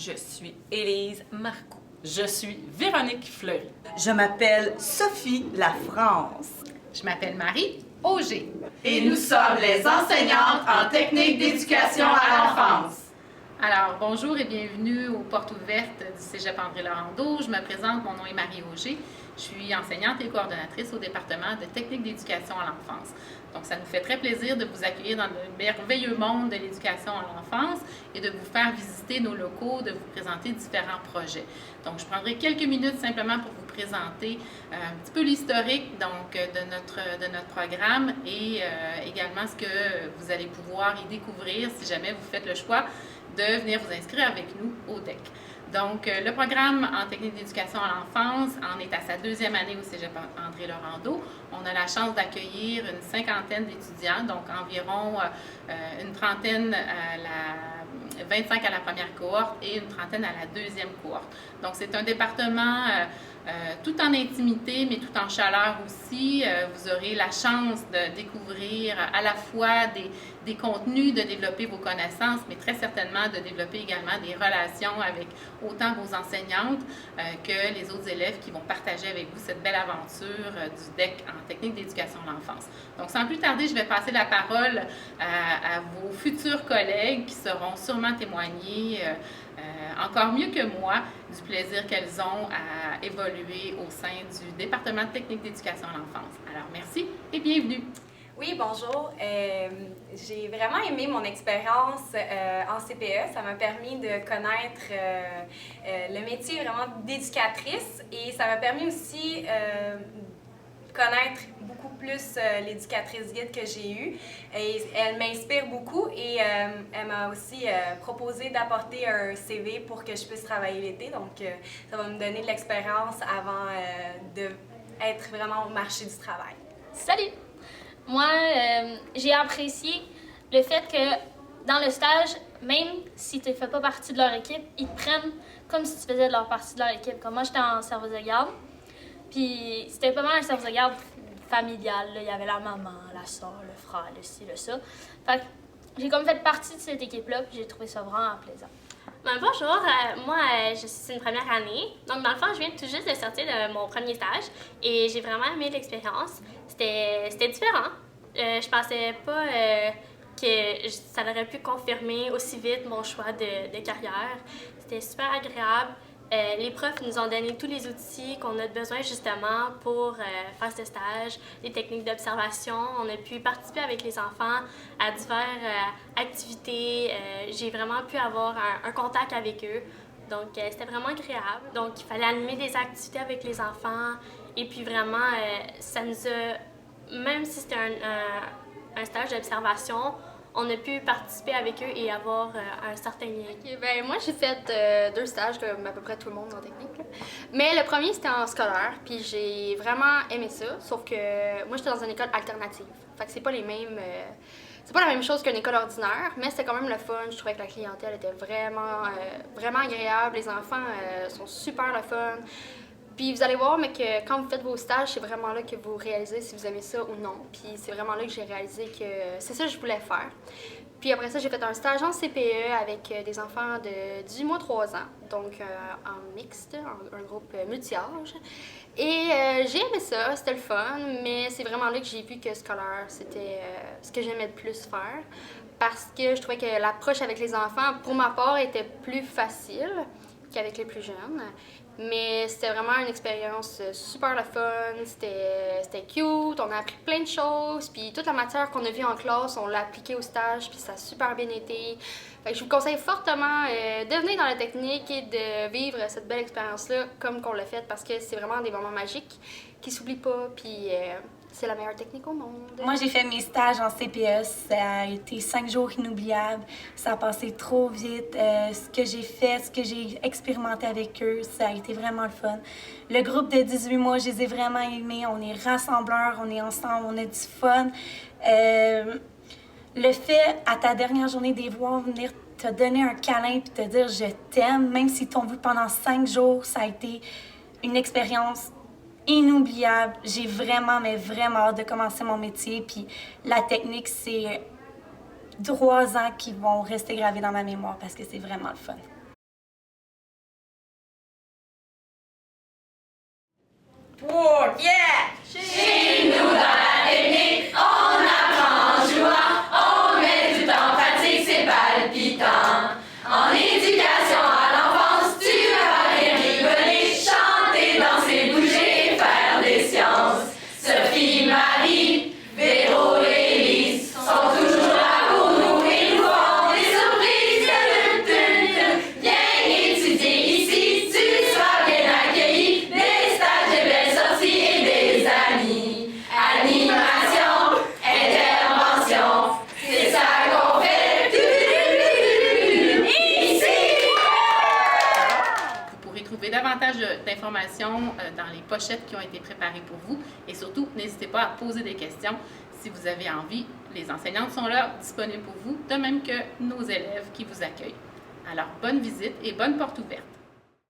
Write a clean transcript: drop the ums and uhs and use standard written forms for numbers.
Je suis Élise Marcoux. Je suis Véronique Fleury. Je m'appelle Sophie Lafrance. Je m'appelle Marie Auger. Et nous sommes les enseignantes en technique d'éducation à l'enfance. Alors, bonjour et bienvenue aux portes ouvertes du Cégep André-Laurendeau. Je me présente, mon nom est Marie Auger. Je suis enseignante et coordonnatrice au département de technique d'éducation à l'enfance. Donc, ça nous fait très plaisir de vous accueillir dans le merveilleux monde de l'éducation à l'enfance et de vous faire visiter nos locaux, de vous présenter différents projets. Donc, je prendrai quelques minutes simplement pour vous présenter un petit peu l'historique de notre programme et également ce que vous allez pouvoir y découvrir si jamais vous faites le choix de venir vous inscrire avec nous au DEC. Donc, le programme en technique d'éducation à l'enfance en est à sa deuxième année au Cégep André-Laurendeau. On a la chance d'accueillir une cinquantaine d'étudiants, donc environ une trentaine à la 25 à la première cohorte et une trentaine à la deuxième cohorte. Donc, c'est un département tout en intimité, mais tout en chaleur aussi. Vous aurez la chance de découvrir à la fois des contenus, de développer vos connaissances, mais très certainement de développer également des relations avec autant vos enseignantes que les autres élèves qui vont partager avec vous cette belle aventure du DEC en technique d'éducation à l'enfance. Donc, sans plus tarder, je vais passer la parole à vos futurs collègues qui sauront sûrement témoigner encore mieux que moi du plaisir qu'elles ont à évoluer au sein du département de technique d'éducation à l'enfance. Alors, merci et bienvenue. Oui, bonjour. J'ai vraiment aimé mon expérience en CPE. Ça m'a permis de connaître le métier vraiment d'éducatrice et ça m'a permis aussi connaître beaucoup plus l'éducatrice guide que j'ai eue. Et elle m'inspire beaucoup et elle m'a aussi proposé d'apporter un CV pour que je puisse travailler l'été. Donc, ça va me donner de l'expérience avant d'être vraiment au marché du travail. Salut! Moi, j'ai apprécié le fait que dans le stage, même si tu ne fais pas partie de leur équipe, ils te prennent comme si tu faisais partie de leur équipe. Comme moi, j'étais en service de garde. Puis c'était pas mal un service de garde familial. Là. Il y avait la maman, la soeur, le frère, le ci, le ça. Fait que j'ai comme fait partie de cette équipe-là, puis j'ai trouvé ça vraiment plaisant. Bonjour, moi je suis une première année. Donc dans le fond, je viens tout juste de sortir de mon premier stage et j'ai vraiment aimé l'expérience. C'était différent. Je pensais pas que ça aurait pu confirmer aussi vite mon choix de carrière. C'était super agréable. Les profs nous ont donné tous les outils qu'on a besoin justement pour faire ce stage, des techniques d'observation. On a pu participer avec les enfants à diverses activités. J'ai vraiment pu avoir un contact avec eux. Donc, c'était vraiment agréable. Donc, il fallait animer des activités avec les enfants. Et puis vraiment, ça nous a, même si c'était un stage d'observation, on a pu participer avec eux et avoir un certain lien. Okay, ben, moi, j'ai fait 2 stages, comme à peu près tout le monde en technique. Là. Mais le premier, c'était en scolaire, puis j'ai vraiment aimé ça, sauf que moi, j'étais dans une école alternative. Fait que c'est pas les mêmes... c'est pas la même chose qu'une école ordinaire, mais c'était quand même le fun. Je trouvais que la clientèle était vraiment agréable. Les enfants sont super le fun. Puis vous allez voir, mais que quand vous faites vos stages, c'est vraiment là que vous réalisez si vous aimez ça ou non. Puis c'est vraiment là que j'ai réalisé que c'est ça que je voulais faire. Puis après ça, j'ai fait un stage en CPE avec des enfants de 18 mois 3 ans, donc en mixte, un groupe multi-âge. Et j'ai aimé ça, c'était le fun, mais c'est vraiment là que j'ai vu que scolaire, c'était ce que j'aimais le plus faire. Parce que je trouvais que l'approche avec les enfants, pour ma part, était plus facile qu'avec les plus jeunes. Mais c'était vraiment une expérience super le fun, c'était cute, on a appris plein de choses, puis toute la matière qu'on a vue en classe, on l'a appliquée au stage, puis ça a super bien été. Fait que je vous conseille fortement de venir dans la technique et de vivre cette belle expérience-là comme qu'on l'a faite, parce que c'est vraiment des moments magiques qui s'oublient pas, puis c'est la meilleure technique au monde. Moi, j'ai fait mes stages en CPS. Ça a été 5 jours inoubliables. Ça a passé trop vite. Ce que j'ai fait, ce que j'ai expérimenté avec eux, ça a été vraiment le fun. Le groupe de 18 mois, je les ai vraiment aimés. On est rassembleurs, on est ensemble, on a du fun. Le fait, à ta dernière journée des voir, venir te donner un câlin et te dire « je t'aime », même s'ils t'ont vu pendant 5 jours, ça a été une expérience inoubliable. J'ai vraiment, mais vraiment hâte de commencer mon métier. Puis la technique, c'est 3 ans qui vont rester gravés dans ma mémoire parce que c'est vraiment le fun. davantage d'informations dans les pochettes qui ont été préparées pour vous. Et surtout, n'hésitez pas à poser des questions si vous avez envie. Les enseignantes sont là, disponibles pour vous, de même que nos élèves qui vous accueillent. Alors, bonne visite et bonne porte ouverte.